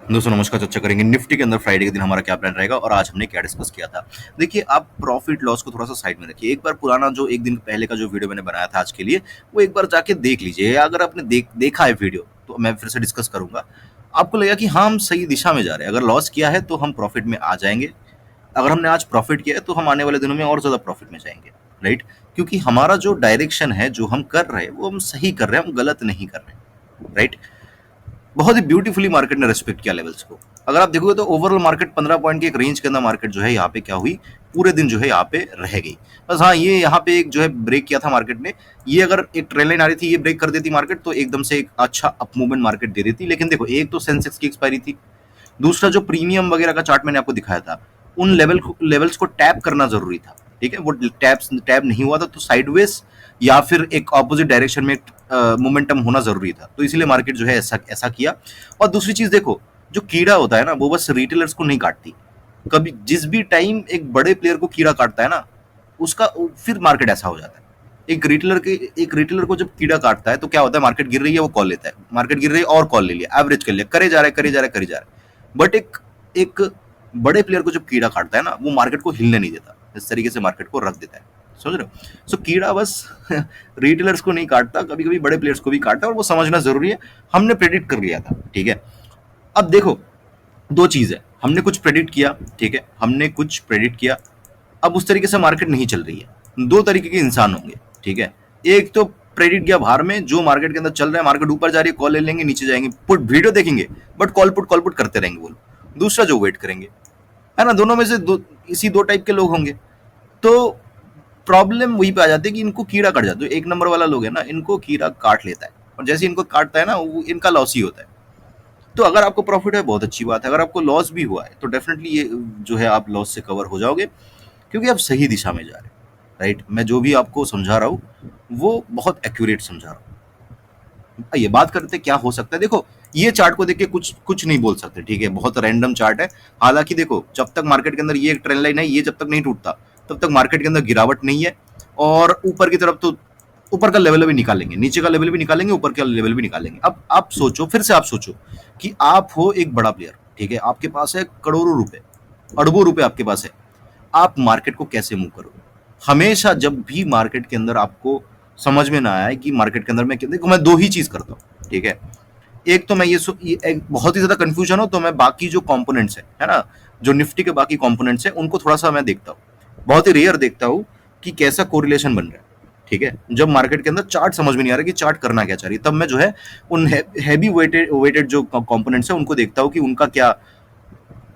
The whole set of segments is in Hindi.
दोस्तों नमस्कार। चर्चा करेंगे निफ्टी के अंदर फ्राइडे के दिन हमारा क्या प्लान रहेगा और आज हमने क्या डिस्कस किया था। देखिए, आप प्रॉफिट लॉस को थोड़ा सा साइड में रखिए। एक बार पुराना जो एक दिन पहले का जो वीडियो मैंने बनाया था आज के लिए, वो एक बार जाके देख लीजिए। अगर आपने देखा है वीडियो तो मैं फिर से डिस्कस करूंगा। आपको लगेगा कि हाँ, हम सही दिशा में जा रहे हैं। अगर लॉस किया है तो हम प्रॉफिट में आ जाएंगे। अगर हमने आज प्रॉफिट किया है तो हम आने वाले दिनों में और ज्यादा प्रॉफिट में जाएंगे। राइट। क्योंकि हमारा जो डायरेक्शन है, जो हम कर रहे हैं, वो हम सही कर रहे हैं, हम गलत नहीं कर रहे हैं। राइट। बहुत ही ब्यूटीफुली मार्केट ने रेस्पेक्ट किया लेवल्स को। अगर आप देखोगे तो ओवरऑल मार्केट 15 पॉइंट के एक रेंज के अंदर मार्केट जो है यहाँ पे क्या हुई, पूरे दिन जो है यहाँ पे रह गई। बस हाँ, ये यहाँ पे एक जो है ब्रेक किया था मार्केट ने। ये अगर एक ट्रेंड लाइन आ रही थी, ये ब्रेक कर देती मार्केट तो एकदम से एक अच्छा अप मूवमेंट मार्केट दे देती। लेकिन देखो, एक तो सेंसेक्स की एक्सपायरी थी, दूसरा जो प्रीमियम वगैरह का चार्ट मैंने आपको दिखाया था, उन लेवल्स को टैप करना जरूरी था। ठीक है, वो टैप नहीं हुआ था तो साइडवेज या फिर एक ऑपोजिट डायरेक्शन में मोमेंटम होना जरूरी था। तो इसलिए मार्केट जो है ऐसा ऐसा किया। और दूसरी चीज देखो, जो कीड़ा होता है ना, वो बस रिटेलर्स को नहीं काटती। कभी जिस भी टाइम एक बड़े प्लेयर को कीड़ा काटता है ना, उसका फिर मार्केट ऐसा हो जाता है। एक रिटेलर को जब कीड़ा काटता है तो क्या होता है, मार्केट गिर रही है वो कॉल लेता है, मार्केट गिर रही है और कॉल ले लिया, एवरेज कर लिया, करे जा रहा है करे जा रहा है करे जा रहा है। बट एक एक बड़े प्लेयर को जब कीड़ा काटता है ना, वो मार्केट को हिलने नहीं देता, इस तरीके से मार्केट को रख देता है। समझ रहे हो? सो कीड़ा बस रिटेलर्स को नहीं काटता, कभी कभी बड़े प्लेयर्स को भी काटता है, और वो समझना जरूरी है। हमने प्रेडिक्ट कर लिया था। ठीक है। अब देखो, दो चीज है, हमने कुछ प्रेडिक्ट किया। ठीक है, हमने कुछ प्रेडिक्ट किया। अब उस तरीके से मार्केट नहीं चल रही है। दो तरीके के इंसान होंगे। ठीक है। एक तो प्रेडिक्ट गया बाहर में, जो मार्केट के अंदर चल रहा है, मार्केट ऊपर जा रही है, कॉल ले लेंगे, नीचे जाएंगे, पुट वीडियो देखेंगे, बट कॉल पुट करते रहेंगे वो लोग। दूसरा जो वेट करेंगे, है ना, दोनों में से इसी दो टाइप के लोग होंगे। तो प्रॉब्लम वहीं पे आ जाती है कि इनको कीड़ा काट जाता है। एक नंबर वाला लोग है ना, इनको कीड़ा काट लेता है, और जैसे इनको काटता है ना, वो इनका लॉस ही होता है। तो अगर आपको प्रॉफिट है, बहुत अच्छी बात है। अगर आपको लॉस भी हुआ है तो डेफिनेटली ये जो है आप लॉस से कवर हो जाओगे, क्योंकि आप सही दिशा में जा रहे हैं। राइट। मैं जो भी आपको समझा रहा हूँ, वो बहुत एक्यूरेट समझा रहा हूँ। ये बात करते क्या हो सकता है। देखो, ये चार्ट को देख के कुछ कुछ नहीं बोल सकते। ठीक है, बहुत रैंडम चार्ट है। हालांकि देखो, जब तक मार्केट के अंदर ये एक ट्रेंड लाइन है, ये जब तक नहीं टूटता, तब तक मार्केट के अंदर गिरावट नहीं है। और ऊपर की तरफ तो ऊपर का लेवल भी निकालेंगे, नीचे का लेवल भी निकालेंगे, ऊपर का लेवल भी निकालेंगे। अब आप सोचो, फिर से आप सोचो कि आप हो एक बड़ा प्लेयर। ठीक है, आपके पास है करोड़ों रुपए, अरबों रुपए आपके पास है। आप मार्केट को कैसे मूव करोगे? हमेशा जब भी मार्केट के अंदर आपको समझ में ना आए कि मार्केट के अंदर मैं देखो, मैं दो ही चीज करता हूँ। ठीक है। एक तो मैं ये एक बहुत ही ज्यादा कंफ्यूजन हो तो मैं बाकी जो कंपोनेंट्स है ना, जो निफ्टी के बाकी कंपोनेंट्स है, उनको थोड़ा सा मैं देखता हूँ। बहुत ही रेयर देखता हूँ कि कैसा कोरिलेशन बन रहा है। ठीक है। जब मार्केट के अंदर चार्ट समझ में नहीं आ रहा कि चार्ट करना क्या चाह रही है, तब मैं जो है उन हैवी वेटेड जो कंपोनेंट्स है उनको देखता हूँ कि उनका क्या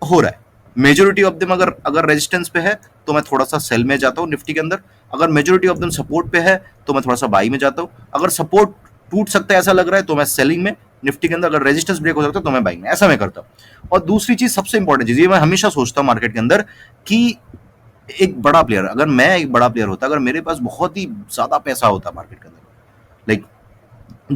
हो रहा है। मेजोरिटी ऑफ देम अगर अगर रेजिस्टेंस पे है तो मैं थोड़ा सा सेल में जाता हूँ निफ्टी के अंदर। अगर मेजोरिटी ऑफ देम सपोर्ट पे है तो मैं थोड़ा सा बाई में जाता हूँ। अगर सपोर्ट टूट सकता है ऐसा लग रहा है तो मैं सेलिंग में निफ्टी के अंदर। अगर रेजिस्टेंस ब्रेक हो सकता है तो मैं बाइंग में। ऐसा मैं करता हूँ। और दूसरी चीज, सबसे इंपॉर्टेंट चीज, ये मैं हमेशा सोचता हूँ मार्केट के अंदर कि एक बड़ा प्लेयर, अगर मैं एक बड़ा प्लेयर होता, अगर मेरे पास बहुत ही ज्यादा पैसा होता मार्केट के अंदर, लाइक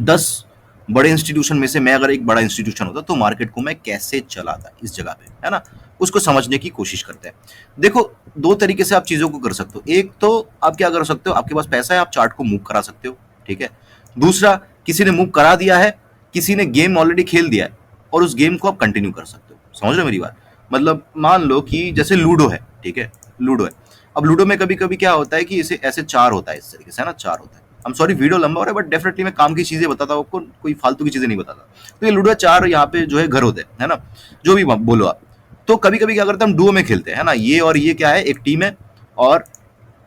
10 बड़े इंस्टीट्यूशन में से मैं अगर एक बड़ा इंस्टीट्यूशन होता, तो मार्केट को मैं कैसे चलाता इस जगह पे, है ना, उसको समझने की कोशिश करते हैं। देखो, दो तरीके से आप चीजों को कर सकते हो। एक तो आप क्या कर सकते हो, आपके पास पैसा है, आप चार्ट को मूव करा सकते हो। ठीक है। दूसरा, किसी ने मूव करा दिया है, किसी ने गेम ऑलरेडी खेल दिया है, और उस गेम को आप कंटिन्यू कर सकते हो। समझ रहे हो मेरी बात? मतलब मान लो कि जैसे लूडो है। ठीक है, लूडो है। अब लूडो में कभी कभी क्या होता है कि इसे ऐसे चार होता है, इस तरीके से, है ना, चार होता है। I'm सॉरी, वीडियो लंबा हो रहा है, बट डेफिनेटली मैं काम की चीजें बताता हूँ आपको, कोई फालतू की चीजें नहीं बताता। तो ये लूडो चार यहाँ पे जो है घर होते हैं, है ना, जो भी बोलो आप। तो कभी कभी क्या करते हैं, हम डुओ में खेलते हैं, है ना, ये और ये क्या है, एक टीम है, और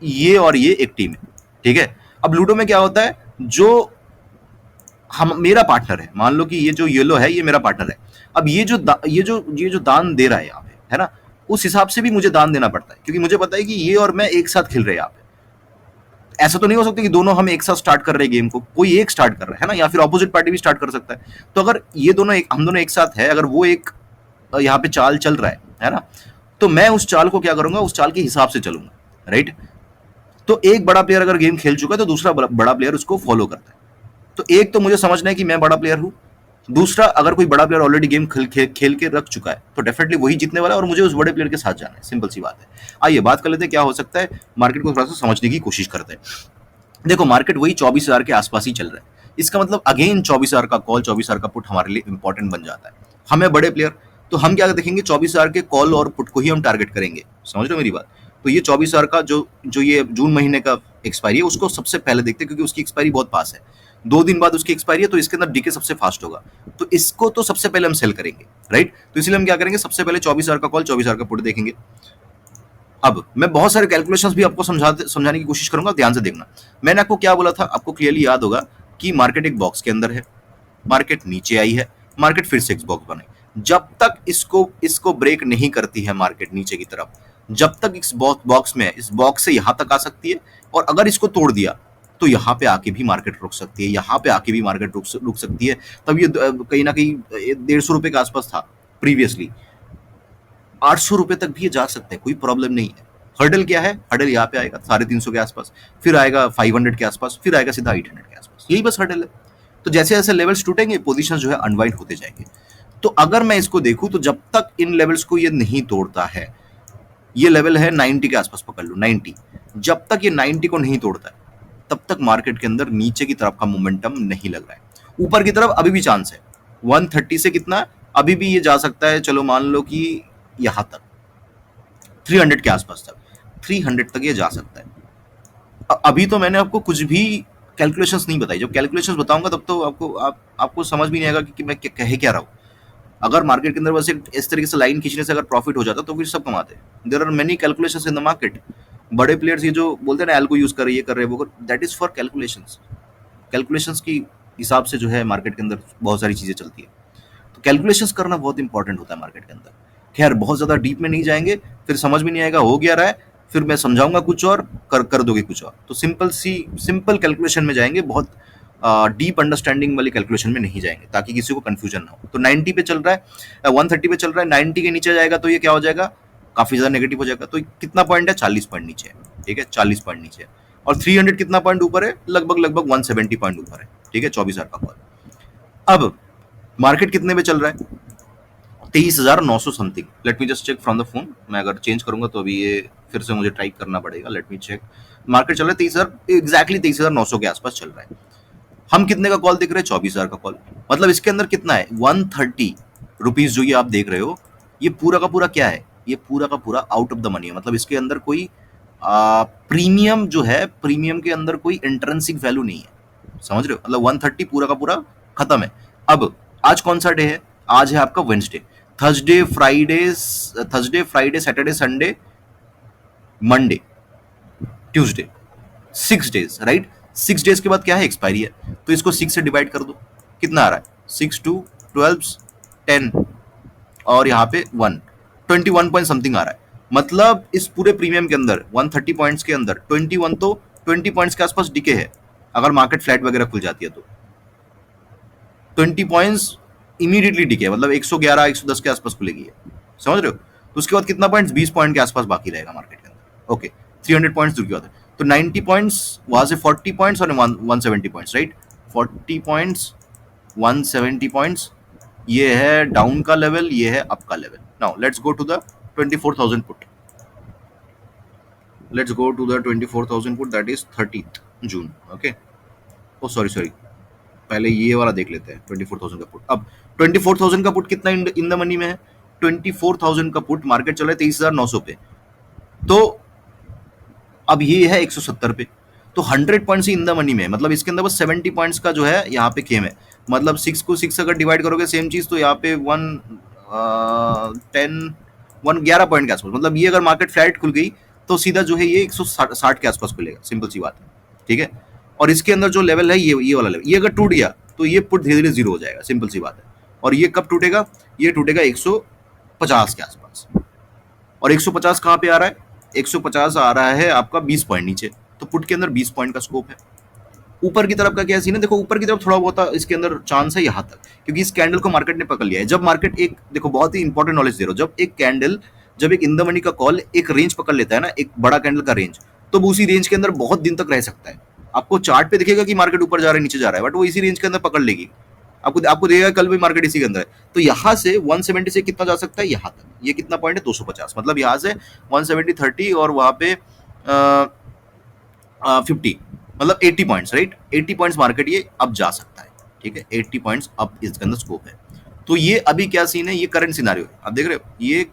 ये एक टीम है। ठीक है। अब लूडो में क्या होता है, जो हम मेरा पार्टनर है, मान लो कि ये जो येलो है ये मेरा पार्टनर है। अब ये जो दान दे रहा है यहाँ पे, है ना, उस हिसाब से भी मुझे दान देना पड़ता है, क्योंकि मुझे पता है कि ये और मैं एक साथ खेल रहे हैं यहाँ पे। ऐसा तो नहीं हो सकता कि दोनों हम एक साथ स्टार्ट कर रहे हैं गेम को, कोई एक स्टार्ट कर रहा है ना, या फिर ऑपोजिट पार्टी भी स्टार्ट कर सकता है। तो अगर ये दोनों हम दोनों एक साथ है, अगर वो एक यहाँ पे चाल चल रहा है ना, तो मैं उस चाल को क्या करूंगा, उस चाल के हिसाब से चलूंगा। राइट। तो एक बड़ा प्लेयर अगर गेम खेल चुका है तो दूसरा बड़ा प्लेयर उसको फॉलो करता है। तो एक तो मुझे समझना है कि मैं बड़ा प्लेयर हूं। दूसरा, अगर कोई बड़ा प्लेयर ऑलरेडी गेम खेल के रख चुका है तो डेफिनेटली वही जीतने वाला है, और मुझे उस बड़े प्लेयर के साथ जाना है। सिंपल सी बात है। आइए बात कर लेते हैं क्या हो सकता है, मार्केट को थोड़ा सा समझने की कोशिश करते हैं। देखो, मार्केट वही 24,000 के आसपास ही चल रहा है। इसका मतलब अगेन 24,000 का कॉल, 24,000 का पुट हमारे लिए इंपॉर्टेंट बन जाता है। हमें बड़े प्लेयर, तो हम क्या देखेंगे, 24,000 के कॉल और पुट को ही हम टारगेट करेंगे। समझ रहे हो मेरी बात? तो ये 24,000 का जो जो ये जून महीने का एक्सपायरी है, उसको सबसे पहले देखते हैं, क्योंकि उसकी एक्सपायरी बहुत पास है। 2 दिन बाद उसकी एक्सपायरी है, तो इसके अंदर डीके सबसे फास्ट होगा। तो इसको तो सबसे पहले हम सेल करेंगे, राइट? तो इसलिए हम क्या करेंगे, सबसे पहले 24,000 का कॉल, 24,000 का पुट देखेंगे। अब मैं बहुत सारे कैलकुलेशंस भी आपको समझाने की कोशिश करूंगा, ध्यान से देखना। मैंने आपको क्या बोला था, आपको क्लियरली याद होगा कि मार्केट एक बॉक्स के अंदर है, मार्केट नीचे आई है, मार्केट फिर से एक बॉक्स बने। जब तक इसको इसको ब्रेक नहीं करती है मार्केट नीचे की तरफ, जब तक इस बॉक्स में, इस बॉक्स से यहां तक आ सकती है, और अगर इसको तोड़ दिया तो यहां पे आके भी मार्केट रुक सकती है, यहां पे आके भी मार्केट रुक सकती है। तब ये कहीं ना कहीं 150 रुपए के आसपास था प्रीवियसली, 800 रुपए तक भी ये जा सकता है, कोई प्रॉब्लम नहीं है। हर्डल क्या है, हर्डल यहाँ पे आएगा 350 के आसपास, फिर आएगा 500 के आसपास, फिर आएगा सीधा 800 के आसपास, यही बस हर्डल है। तो जैसे जैसे लेवल्स टूटेंगे, पोजीशन जो है अनवाइंड होते जाएंगे। तो अगर मैं इसको देखूं, तो जब तक इन लेवल्स को ये नहीं तोड़ता है, ये लेवल है 90 के आसपास पकड़ लो, 90, जब तक ये 90 को नहीं तोड़ता है, तब तक मार्केट के अंदर नीचे की तरफ का मोमेंटम नहीं लग रहा है। ऊपर की तरफ अभी भी चांस है, 130 से कितना अभी भी ये जा सकता है, चलो मान लो कि यहां तक 300 के आसपास तक, 300 तक ये जा सकता है। अभी तो मैंने आपको कुछ भी कैलकुलेशंस नहीं बताई, जब कैलकुलेशंस बताऊंगा तब तो आपको समझ भी नहीं आएगा कि मैं कह क्या रहा हूँ। अगर मार्केट के अंदर बस इस तरीके से लाइन खींचने से अगर प्रॉफिट हो जाता तो फिर सब कमाते। There are many calculations in the market. बड़े प्लेयर्स ये जो बोलते हैं ना, एल्गो यूज कर रहे, ये कर रहे, वो कर, that is for calculations. Calculations की हिसाब से जो है मार्केट के अंदर बहुत सारी चीजें चलती है। तो कैलकुलेशंस करना बहुत इंपॉर्टेंट होता है मार्केट के अंदर। खैर, बहुत ज्यादा डीप में नहीं जाएंगे, फिर समझ में नहीं आएगा हो गया रहा है, फिर मैं समझाऊंगा कुछ और, कर दोगे कुछ और। तो सिंपल कैलकुलेशन में जाएंगे, बहुत डीप अंडरस्टैंडिंग वाली कैलकुलेशन में नहीं जाएंगे, ताकि किसी को कंफ्यूजन ना हो। तो 90 पे चल रहा है, 130 पे चल रहा है, 90 के नीचे जाएगा तो ये क्या हो जाएगा, काफी ज्यादा नेगेटिव हो जाएगा। तो कितना पॉइंट है, 40 पॉइंट नीचे है, ठीक है, 40 पॉइंट नीचे है। और 300 कितना पॉइंट ऊपर है, लगभग 170 पॉइंट ऊपर है, ठीक है, 24,000 का कॉल। अब मार्केट कितने पे चल रहा है, 23,900 something. Let me just check from the phone. मैं अगर चेंज करूंगा तो अभी ये फिर से मुझे टाइप करना पड़ेगा। Let me check. मार्केट चल रहा है 23,000, एग्जैक्टली 23,900 के आसपास चल रहा है। हम कितने का कॉल देख रहे हैं, 24,000 का कॉल। मतलब इसके अंदर कितना है, 130 रुपीज जो ये आप देख रहे हो, ये पूरा का पूरा क्या है, ये पूरा का पूरा आउट ऑफ द मनी है। मतलब इसके अंदर कोई प्रीमियम जो है, प्रीमियम के अंदर कोई इंट्रिंसिक वैल्यू नहीं है। समझ रहे हो, मतलब 130 पूरा का पूरा खत्म है। अब आज कौन सा डे है, आज है आपका Wednesday. Thursday Friday Saturday Sunday Monday Tuesday, 6 days, right. 6 days के बाद क्या है, एक्सपायरी है। तो इसको 6 से डिवाइड कर दो, कितना आ रहा है, 6 2 12 10, और यहाँ पे 1, 21 पॉइंट समथिंग आ रहा है। मतलब इस पूरे प्रीमियम के अंदर 130 पॉइंट्स के अंदर 21, तो 20 पॉइंट्स के आसपास डिके है। अगर मार्केट फ्लैट वगैरह खुल जाती है तो 20 पॉइंट्स इमीडिएटली डिके, मतलब 111 110 के आसपास खुलेगी है। समझ रहे हो। तो उसके बाद कितना पॉइंट्स, 20 पॉइंट के आसपास बाकी रहेगा मार्केट के अंदर। ओके, 300 पॉइंट्स दूर की बात है। तो 90 पॉइंट्स, वहां से 40 पॉइंट्स और 170 पॉइंट्स, राइट। 40 पॉइंट्स, 170 पॉइंट्स, ये है डाउन का लेवल, ये है अप का level. Now let's go to the 24,000 put. Let's go to the 24,000 put, that is 30th June. Okay, oh sorry, पहले ये वाला देख लेते हैं, 24,000 का पुट। अब 24,000 का पुट कितना इन द मनी में है, 24,000 का पुट मार्केट चल रहा है 23,900 पे। तो अब ये है 170 पे, तो 100 points he in the money में है। मतलब इसके अंदर बस 70 पॉइंट्स का जो है यहाँ पे खेम है। मतलब 6 को 6 अगर डिवाइड करोगे सेम चीज, तो यहाँ पे 11 पॉइंट के आसपास। मतलब ये अगर मार्केट फ्लैट खुल गई तो सीधा जो है ये 160 के आसपास खुलेगा, सिंपल सी बात है, ठीक है। और इसके अंदर जो लेवल है, ये वाला लेवल, ये अगर टूट गया तो ये पुट धीरे धीरे जीरो हो जाएगा, सिंपल सी बात है। और ये कब टूटेगा, ये टूटेगा 150 के आसपास। और 150 कहाँ पे आ रहा है, 150 आ रहा है आपका 20 पॉइंट नीचे। तो पुट के अंदर 20 पॉइंट का स्कोप है। ऊपर की तरफ का क्या सीन है, देखो ऊपर की तरफ थोड़ा बहुत इसके अंदर चांस है यहाँ तक, क्योंकि इस कैंडल को मार्केट ने पकड़ लिया है। जब मार्केट एक, देखो बहुत ही इंपॉर्टेंट नॉलेज दे रहा हूं, जब एक इन द मनी का कॉल एक रेंज पकड़ लेता है ना, एक बड़ा कैंडल का रेंज, तो वो उसी रेंज के अंदर बहुत दिन तक रह सकता है। आपको चार्ट पे दिखेगा कि मार्केट ऊपर जा रहा है नीचे जा रहा है, बट वो इसी रेंज के अंदर पकड़ लेगी। आपको देगा कल भी मार्केट इसी के अंदर है। तो यहाँ से 170 से कितना जा सकता है, यहाँ तक, ये कितना पॉइंट है, 250। मतलब यहाँ से 170 30 और वहां पे 50, मतलब 80 पॉइंट्स, राइट। 80 पॉइंट्स मार्केट ये अब जा सकता है, ठीक है। 80 पॉइंट्स अब इसके अंदर स्कोप है। तो ये अभी क्या सीन है, ये करंट सिनारियो आप देख रहे हो, ये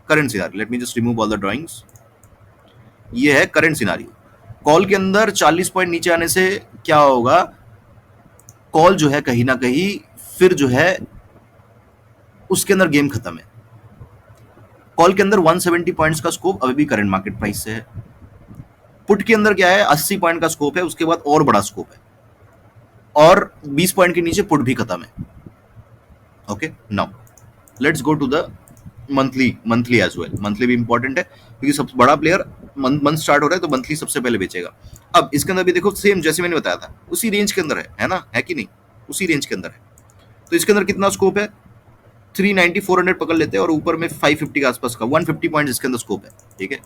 current scenario. Late me just remove all the drawings. ये है करंट सिनारियो। कॉल के अंदर 40 पॉइंट नीचे आने से क्या होगा, कॉल जो है कहीं ना कहीं फिर जो है उसके अंदर गेम खत्म है। कॉल के अंदर 170 पॉइंट्स का स्कोप अभी भी करंट मार्केट प्राइस से है। पुट के अंदर क्या है, 80 पॉइंट का स्कोप है, उसके बाद और बड़ा स्कोप है, और 20 पॉइंट के नीचे पुट भी खत्म है। Okay, now let's go to the monthly as well. Monthly भी इंपॉर्टेंट है क्योंकि सबसे बड़ा प्लेयर मंथ स्टार्ट हो रहा है तो मंथली सबसे पहले बेचेगा। अब इसके अंदर भी देखो सेम जैसे मैंने बताया था उसी रेंज के अंदर है ना, है कि नहीं, उसी रेंज के अंदर है। तो इसके अंदर कितना स्कोप है, 390 400 पकड़ लेते हैं और ऊपर में 550 के आसपास का 150 पॉइंट इसके अंदर स्कोप है। ठीक है,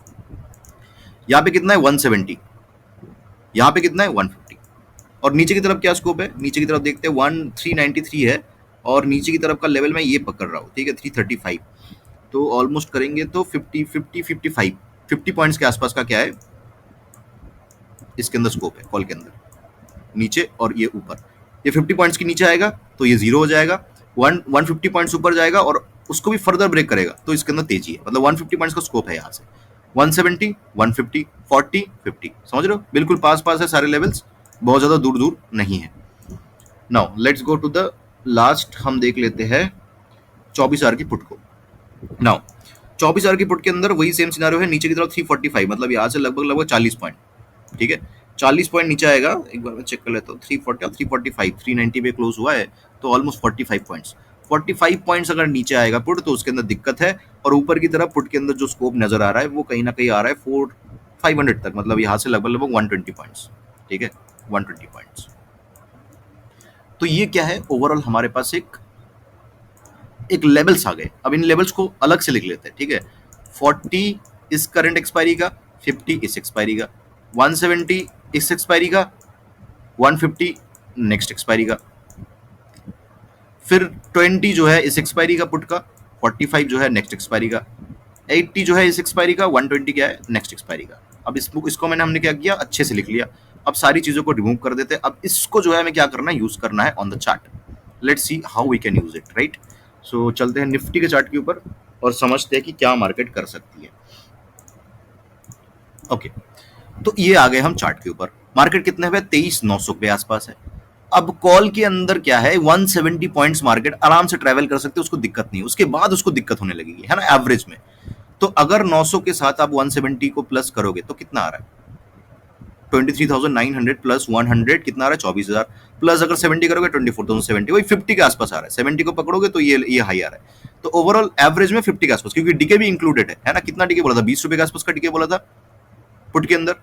यहाँ पे कितना है 170, यहाँ पे कितना है 150, और नीचे की तरफ क्या स्कोप है, नीचे की तरफ देखते हैं 393 है, और नीचे की तरफ का लेवल मैं ये पकड़ रहा हूँ। ठीक है, 335, तो ऑलमोस्ट करेंगे तो 50 पॉइंट्स के आसपास का क्या है इसके अंदर स्कोप है कॉल के अंदर, नीचे और ये ऊपर। ये 50 पॉइंट्स के नीचे आएगा तो ये जीरो हो जाएगा, 150 पॉइंट्स ऊपर जाएगा और उसको भी फर्दर ब्रेक करेगा तो इसके अंदर तेजी है। मतलब 150 पॉइंट्स का स्कोप है यहाँ से, 170 150 40 50, समझ रहे हो, बिल्कुल पास पास है सारे लेवल्स, बहुत ज्यादा दूर दूर नहीं है। Now let's go to the last, हम देख लेते हैं 24 आवर की पुट को। नाउ 24 आवर की पुट के अंदर वही सेम सिनारियो है, नीचे की तरफ 345, मतलब यहाँ से लगभग लगभग 40 पॉइंट। ठीक है, 40 पॉइंट नीचे आएगा, एक बार मैं चेक कर लेता हूँ, 340 और 345, 390 पे क्लोज हुआ है तो ऑलमोस्ट 45 पॉइंट्स। 45 पॉइंट्स अगर नीचे आएगा पुट तो उसके अंदर दिक्कत है, और ऊपर की तरफ पुट के अंदर जो स्कोप नजर आ रहा है वो कहीं ना कहीं आ रहा है 500 तक, मतलब यहाँ से लगभग लगभग 120 पॉइंट्स। ठीक है, 120 पॉइंट्स। तो ये क्या है, ओवरऑल हमारे पास एक लेवल्स आ गए। अब इन लेवल्स को अलग से लिख लेते हैं। ठीक है, 40 इस करंट एक्सपायरी का, 50 इस एक्सपायरी का, 170 इस एक्सपायरी का, 150 नेक्स्ट एक्सपायरी का, फिर 20 जो है इस एक्सपायरी का पुट का, 45 जो है नेक्स्ट एक्सपायरी का, 80 जो है इस एक्सपायरी का, 120 क्या है नेक्स्ट एक्सपायरी का। अब इसको हमने क्या किया, अच्छे से लिख लिया। अब सारी चीजों को रिमूव कर देते हैं। अब इसको जो है हमें क्या करना है, यूज करना है on the chart. Let's see how we can use it, right. So चलते हैं निफ्टी के चार्ट के ऊपर और समझते हैं कि क्या मार्केट कर सकती है। ओके, तो ये आ गए हम चार्ट के ऊपर। मार्केट कितने पे, 23,900 के आसपास है। अब कॉल के अंदर क्या है, 170 पॉइंट्स मार्केट आराम से ट्रेवल कर सकते हैं, उसको दिक्कत नहीं है। उसके बाद उसको दिक्कत होने लगेगी, है ना, एवरेज में। तो अगर 900 के साथ आप 170 को प्लस करोगे तो कितना आ रहा है, 23,900 प्लस 100 कितना आ रहा है, 24,000, प्लस अगर 70 करोगे 24,070, वही 50 के आसपास आ रहा है। 70 को पकड़ोगे तो ये हाई आ रहा है। तो ओवरऑल एवरेज में 50 के आसपास, क्योंकि डीके भी इंक्लूडेड है ना। कितना डीके बोला था, 20 रुपए के आसपास का डीके बोला था पुट के अंदर।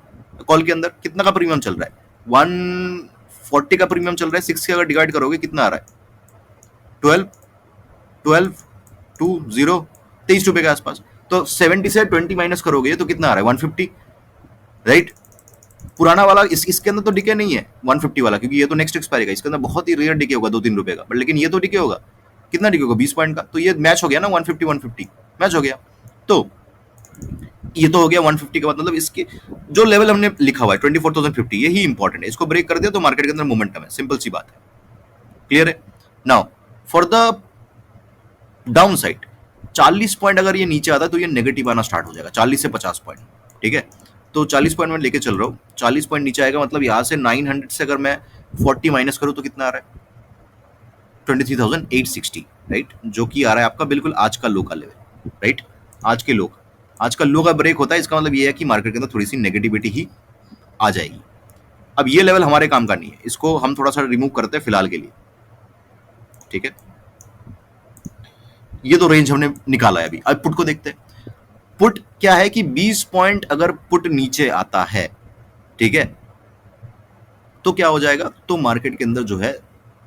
कॉल के अंदर कितना का प्रीमियम चल रहा है, 140 का प्रीमियम चल रहा है। 6 के अगर डिवाइड करोगे कितना आ रहा है, 12 20 23 रुपए के आसपास। तो 70 से 20 माइनस करोगे तो कितना आ रहा है, 150, राइट। पुराना वाला इसके अंदर तो डिके नहीं है 150 वाला, क्योंकि ये तो नेक्स्ट एक्सपायरी का, इसके अंदर बहुत ही रेयर डिके होगा 2-3 रुपए का, बट लेकिन ये तो डिके होगा। कितना डिके होगा, 20 पॉइंट का। तो ये मैच हो गया ना, 150 मैच हो गया। तो ये तो हो गया 150 का, मतलब इसके जो लेवल हमने लिखा हुआ है 24,050, यही इंपॉर्टेंट है। इसको ब्रेक कर दिया तो मार्केट के अंदर मोमेंटम है, सिंपल सी बात है, क्लियर है। Now for the down side 40 point अगर ये नीचे आता है तो ये नेगेटिव आना स्टार्ट हो जाएगा, 40 से 50 पॉइंट। ठीक है, तो 40 पॉइंट में लेके चल रहा हूँ, 40 पॉइंट नीचे आएगा, मतलब यहाँ से 900 से अगर मैं 40 माइनस करूँ तो कितना आ रहा है, 23,860, राइट, जो कि आ रहा है आपका बिल्कुल आज का लो का लेवल, राइट। आज का लो का ब्रेक होता है, इसका मतलब ये है कि मार्केट के अंदर थोड़ी सी नेगेटिविटी ही आ जाएगी। अब ये लेवल हमारे काम का नहीं है, इसको हम थोड़ा सा रिमूव करते हैं फिलहाल के लिए। ठीक है, ये तो रेंज हमने निकाला है अभी। अब पुट को देखते हैं। पुट क्या है कि 20 पॉइंट अगर पुट नीचे आता है, ठीक है, तो क्या हो जाएगा, तो मार्केट के अंदर जो है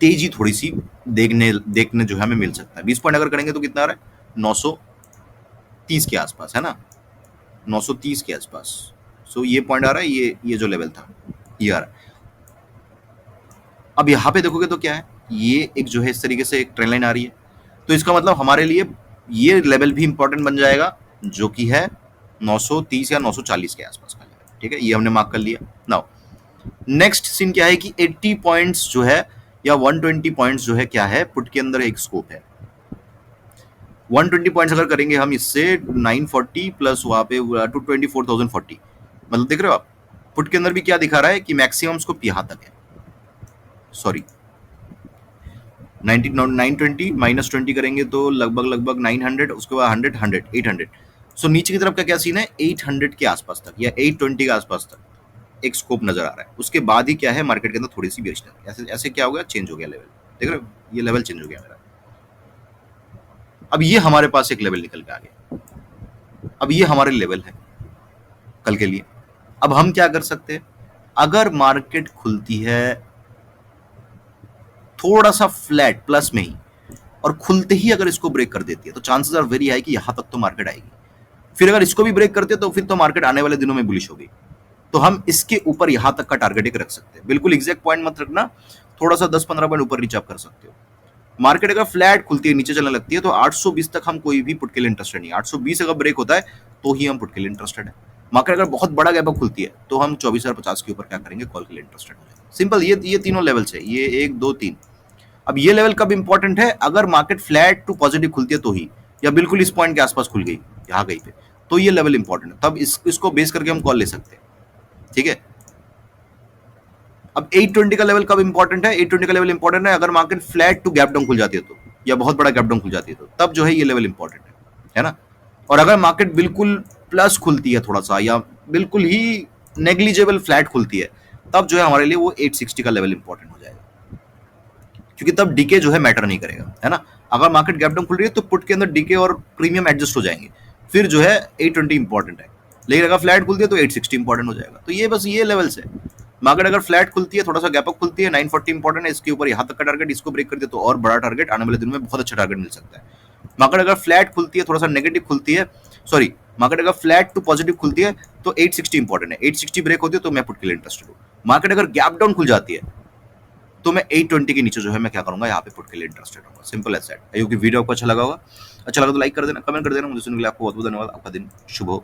तेजी थोड़ी सी देखने जो है हमें मिल सकता है। 20 पॉइंट अगर करेंगे तो कितना आ रहा है, 930 के आसपास, है ना, 930 के आसपास। सो ये पॉइंट आ रहा है, ये जो लेवल था ये आ रहा है। अब यहाँ पे देखोगे तो क्या है, ये एक जो है इस तरीके से एक ट्रेंड लाइन आ रही है, तो इसका मतलब हमारे लिए ये लेवल भी इंपॉर्टेंट बन जाएगा, जो कि है 930 या 940 के आसपास का लेवल। ठीक है, ये हमने मार्क कर लिया। नाउ नेक्स्ट सीन क्या है कि 80 पॉइंट्स जो है या 120 पॉइंट्स जो है क्या है, पुट के अंदर एक स्कोप है। 120 पॉइंट्स अगर करेंगे हम इससे 940 प्लस वहां पे टू 24,040, मतलब देख रहे हो आप पुट के अंदर भी क्या दिखा रहा है कि मैक्सिमम स्कोप यहां तक है, सॉरी 920 माइनस 20 करेंगे तो लगभग लगभग 900, उसके बाद 100 100 800। सो नीचे की तरफ का क्या सीन है, 800 के आसपास तक या 820 के आसपास तक एक स्कोप नजर आ रहा है। उसके बाद ही क्या है, मार्केट के अंदर थोड़ी सी बेचना, ऐसे ऐसे क्या हो गया, चेंज हो गया लेवल, देख रहे हो ये लेवल चेंज हो गया मेरा। अब ये हमारे पास एक लेवल निकल के आ गया, अब ये हमारे लेवल है कल के लिए। अब हम क्या कर सकते हैं, अगर मार्केट खुलती है थोड़ा सा फ्लैट प्लस में ही और खुलते ही अगर इसको ब्रेक कर देती है तो चांसेस आर वेरी हाई कि यहां तक तो मार्केट आएगी। फिर अगर इसको भी ब्रेक करते हैं तो फिर तो मार्केट आने वाले दिनों में बुलिश होगी। तो हम इसके ऊपर यहां तक का टारगेट एक रख सकते हैं, बिल्कुल एग्जैक्ट पॉइंट मत रखना, थोड़ा सा 10-15 पॉइंट ऊपर रीच आप कर सकते हो। मार्केट अगर फ्लैट खुलती है नीचे चलने लगती है तो 820 तक हम कोई भी पुट के लिए इंटरेस्टेड नहीं। 820 अगर ब्रेक होता है तो ही हम पुट के लिए इंटरेस्टेड है। मार्केट अगर बहुत बड़ा गैप अप खुलती है तो हम 24,050 के ऊपर क्या करेंगे, कॉल के लिए इंटरेस्टेड हो जाएंगे। सिंपल, ये तीनों लेवल्स है, ये 1 2 3। अब ये लेवल कब इंपॉर्टेंट है, अगर मार्केट फ्लैट टू पॉजिटिव खुलती है तो ही, या बिल्कुल इस पॉइंट के आसपास खुल गई यहाँ कहीं पे, तो ये लेवल इंपॉर्टेंट है, तब इसको बेस करके हम कॉल ले सकते हैं, ठीक है। अब 820 का लेवल कब इंपॉर्टेंट है, 820 का लेवल इंपॉर्टेंट है अगर market flat to gap down खुल जाती है तो, या बहुत बड़ा गैप डाउन खुल जाती है तो, तब जो है ये लेवल इंपॉर्टेंट है ना। और अगर मार्केट बिल्कुल प्लस खुलती है थोड़ा सा, या बिल्कुल ही नेग्लिजेबल फ्लैट खुलती है, तब जो है हमारे लिए वो 860 का लेवल इंपॉर्टेंट हो जाएगा, क्योंकि तब डीके जो है मैटर नहीं करेगा, है ना। अगर मार्केट गैप डाउन खुल रही है तो पुट के अंदर डीके और प्रीमियम एडजस्ट हो जाएंगे, फिर जो है 820 इंपॉर्टेंट है। लेकिन अगर फ्लैट खुलती है तो 860 इंपॉर्टेंट हो जाएगा। तो ये बस ये लेवल्स है। मार्केट अगर फ्लैट खुलती है, थोड़ा सा गैप अप खुलती है, 940 इंपॉर्टेंट है, इसके ऊपर यहाँ तक का टारगेट, इसको ब्रेक कर दिया तो और बड़ा टारगेट आने वाले दिन में बहुत अच्छा टारगेट मिल सकता है। मार्केट अगर फ्लैट खुलती है, थोड़ा सा नेगेटिव खुलती है, सॉरी मार्केट अगर फ्लैट टू पॉजिटिव खुलती है तो 860 इंपॉर्टेंट है, 860 ब्रेक होती है तो मैं पुट के लिए इंटरेस्टेड हूँ। मार्केट अगर गैप डाउन खुल जाती है तो मैं 820 के नीचे जो है मैं क्या करूंगा, यहाँ पे पुट के लिए इंटरेस्टेड होगा। Simple as that. I hope कि वीडियो आपको अच्छा लगा होगा, अच्छा लगा तो लाइक कर देना, कमेंट कर देना। मुझे सुनने के लिए आपको बहुत बहुत धन्यवाद। आपका दिन शुभ हो।